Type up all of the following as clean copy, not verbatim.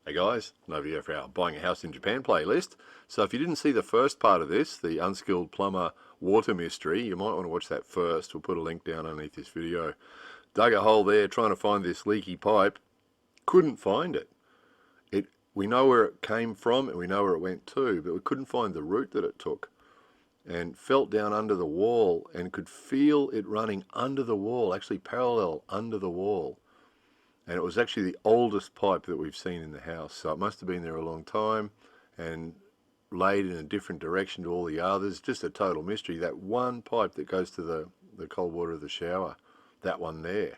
Hey guys, over here for our Buying a House in Japan playlist. So if you didn't see the first part of this, the Unskilled Plumber Water Mystery, you might want to watch that first. We'll put a link down underneath this video. Dug a hole there trying to find this leaky pipe. Couldn't find it. We know where it came from and we know where it went to, but we couldn't find the route that it took. And felt down under the wall and could feel it running under the wall, actually parallel under the wall. And it was actually the oldest pipe that we've seen in the house, so it must have been there a long time and laid in a different direction to all the others. Just a total mystery. That one pipe that goes to the cold water of the shower, that one there.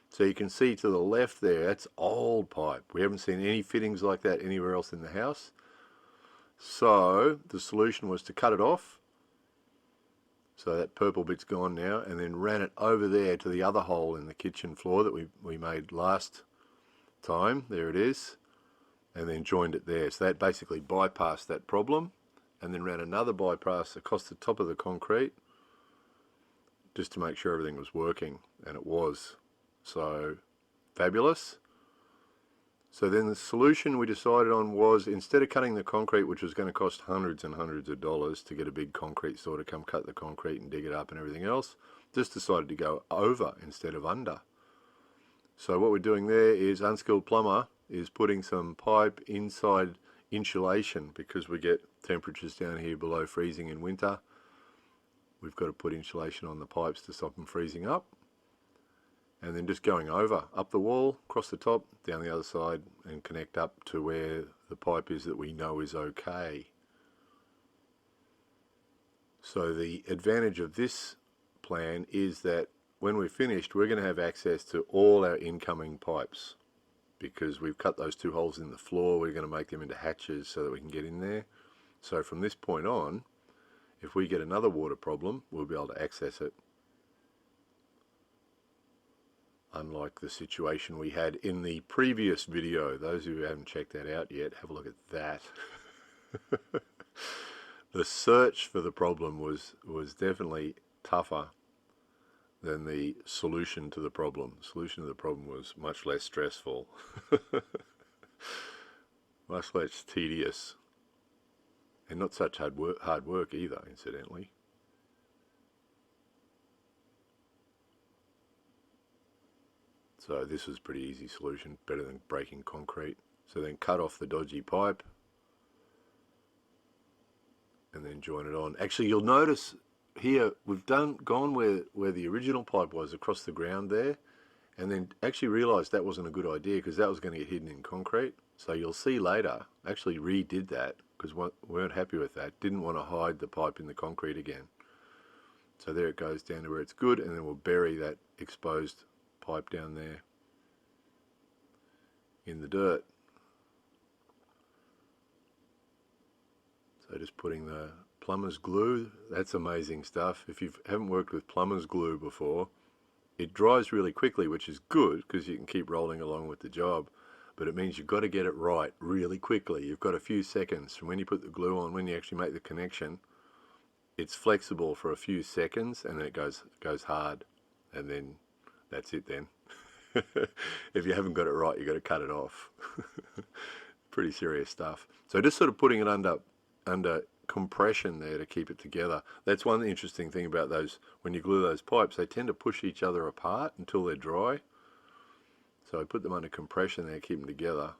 So you can see to the left there, that's old pipe. We haven't seen any fittings like that anywhere else in the house. So the solution was to cut it off. So that purple bit's gone now, and then ran it over there to the other hole in the kitchen floor that we made last time. There it is. And then joined it there. So that basically bypassed that problem, and then ran another bypass across the top of the concrete just to make sure everything was working, and it was. So fabulous. So then the solution we decided on was, instead of cutting the concrete, which was going to cost hundreds and hundreds of dollars to get a big concrete saw to come cut the concrete and dig it up and everything else, just decided to go over instead of under. So what we're doing there is Unskilled Plumber is putting some pipe inside insulation, because we get temperatures down here below freezing in winter. We've got to put insulation on the pipes to stop them freezing up. And then just going over, up the wall, across the top, down the other side, and connect up to where the pipe is that we know is okay. So the advantage of this plan is that when we're finished, we're going to have access to all our incoming pipes, because we've cut those two holes in the floor. We're going to make them into hatches so that we can get in there. So from this point on, if we get another water problem, we'll be able to access it. Unlike the situation we had in the previous video. Those of you who haven't checked that out yet, have a look at that. The search for the problem was definitely tougher than the solution to the problem. The solution to the problem was much less stressful, much less tedious, and not such hard work either, incidentally. So this was a pretty easy solution, better than breaking concrete. So then cut off the dodgy pipe and then join it on. Actually, you'll notice here we've gone where the original pipe was, across the ground there, and then actually realised that wasn't a good idea, because that was going to get hidden in concrete. So you'll see later, actually redid that because we weren't happy with that. Didn't want to hide the pipe in the concrete again. So there it goes down to where it's good, and then we'll bury that exposed pipe down there in the dirt. So just putting the plumber's glue, that's amazing stuff. If you haven't worked with plumber's glue before, it dries really quickly, which is good because you can keep rolling along with the job, but it means you've got to get it right really quickly. You've got a few seconds from when you put the glue on, when you actually make the connection. It's flexible for a few seconds, and then it goes hard, and then that's it then. If you haven't got it right, you've got to cut it off. Pretty serious stuff. So just sort of putting it under compression there to keep it together. That's one interesting thing about those, when you glue those pipes, they tend to push each other apart until they're dry. So I put them under compression there, keep them together.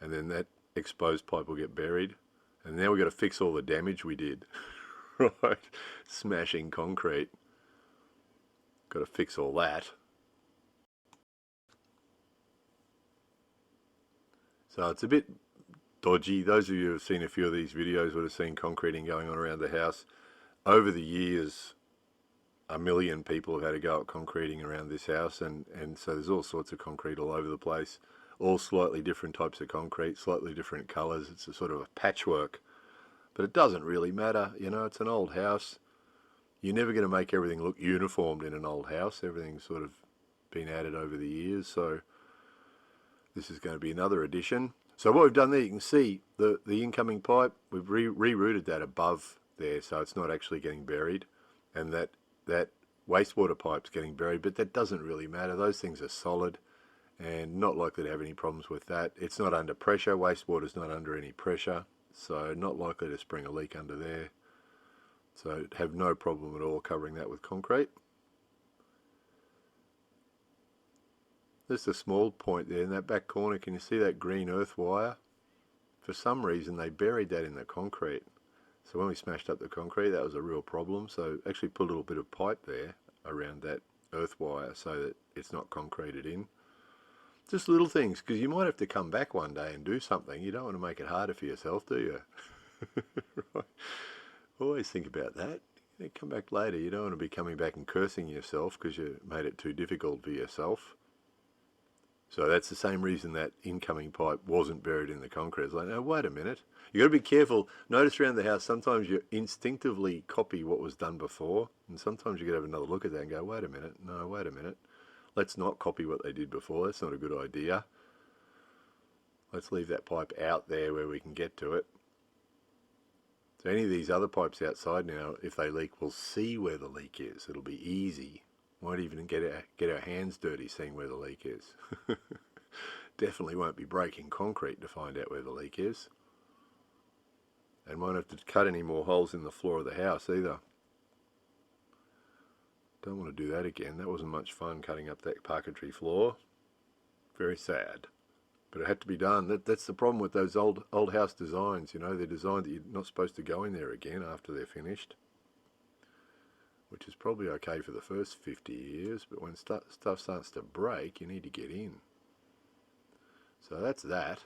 And then that exposed pipe will get buried. And now we've got to fix all the damage we did. Right? Smashing concrete. Got to fix all that. So it's a bit dodgy. Those of you who have seen a few of these videos would have seen concreting going on around the house. Over the years, a million people have had a go at concreting around this house, and so there's all sorts of concrete all over the place. All slightly different types of concrete, slightly different colours. It's a sort of a patchwork. But it doesn't really matter, you know, it's an old house. You're never going to make everything look uniformed in an old house. Everything's sort of been added over the years, so this is going to be another addition. So what we've done there, you can see the incoming pipe, we've rerouted that above there, so it's not actually getting buried, and that wastewater pipe's getting buried, but that doesn't really matter. Those things are solid, and not likely to have any problems with that. It's not under pressure. Wastewater's not under any pressure, so not likely to spring a leak under there. So have no problem at all covering that with concrete. There's a small point there in that back corner. Can you see that green earth wire? For some reason they buried that in the concrete. So when we smashed up the concrete, that was a real problem. So actually put a little bit of pipe there around that earth wire so that it's not concreted in. Just little things, because you might have to come back one day and do something. You don't want to make it harder for yourself, do you? Right. Always think about that. You come back later. You don't want to be coming back and cursing yourself because you made it too difficult for yourself. So that's the same reason that incoming pipe wasn't buried in the concrete. It's like, no, wait a minute. You've got to be careful. Notice around the house, sometimes you instinctively copy what was done before, and sometimes you got to have another look at that and go, wait a minute, no, wait a minute. Let's not copy what they did before. That's not a good idea. Let's leave that pipe out there where we can get to it. So any of these other pipes outside now, if they leak, we'll see where the leak is. It'll be easy. Won't even get our hands dirty seeing where the leak is. Definitely won't be breaking concrete to find out where the leak is. And won't have to cut any more holes in the floor of the house either. Don't want to do that again. That wasn't much fun cutting up that parquetry floor. Very sad. But it had to be done. That's the problem with those old house designs. You know, they're designed that you're not supposed to go in there again after they're finished. Which is probably okay for the first 50 years, but when stuff starts to break, you need to get in. So that's that.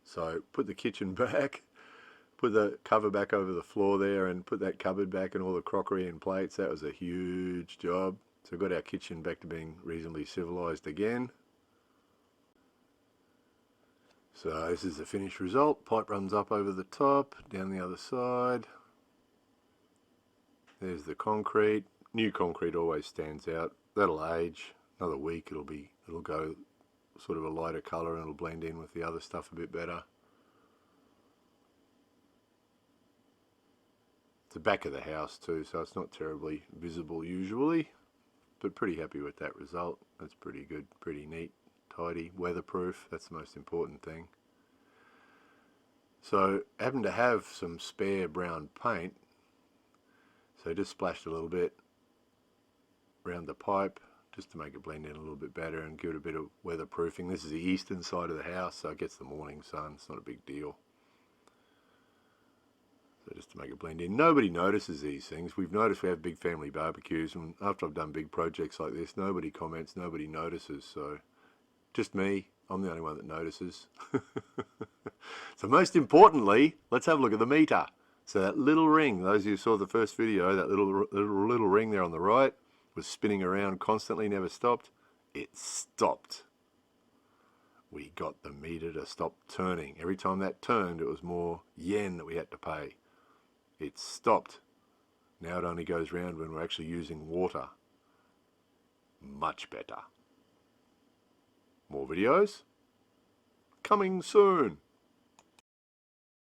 So put the kitchen back, put the cover back over the floor there, and put that cupboard back and all the crockery and plates. That was a huge job. So we've got our kitchen back to being reasonably civilized again. So this is the finished result. Pipe runs up over the top, down the other side. There's the concrete. New concrete always stands out. That'll age. Another week it'll go sort of a lighter colour and it'll blend in with the other stuff a bit better. It's the back of the house too, so it's not terribly visible usually, but pretty happy with that result. That's pretty good, pretty neat, tidy, weatherproof. That's the most important thing. So I happen to have some spare brown paint. So just splashed a little bit around the pipe just to make it blend in a little bit better and give it a bit of weatherproofing. This is the eastern side of the house, so it gets the morning sun. It's not a big deal. So just to make it blend in. Nobody notices these things. We've noticed we have big family barbecues, and after I've done big projects like this, nobody comments, nobody notices. So just me. I'm the only one that notices. So most importantly, let's have a look at the meter. So that little ring, those of you who saw the first video, that little ring there on the right was spinning around constantly, never stopped. It stopped. We got the meter to stop turning. Every time that turned, it was more yen that we had to pay. It stopped. Now it only goes round when we're actually using water. Much better. More videos coming soon.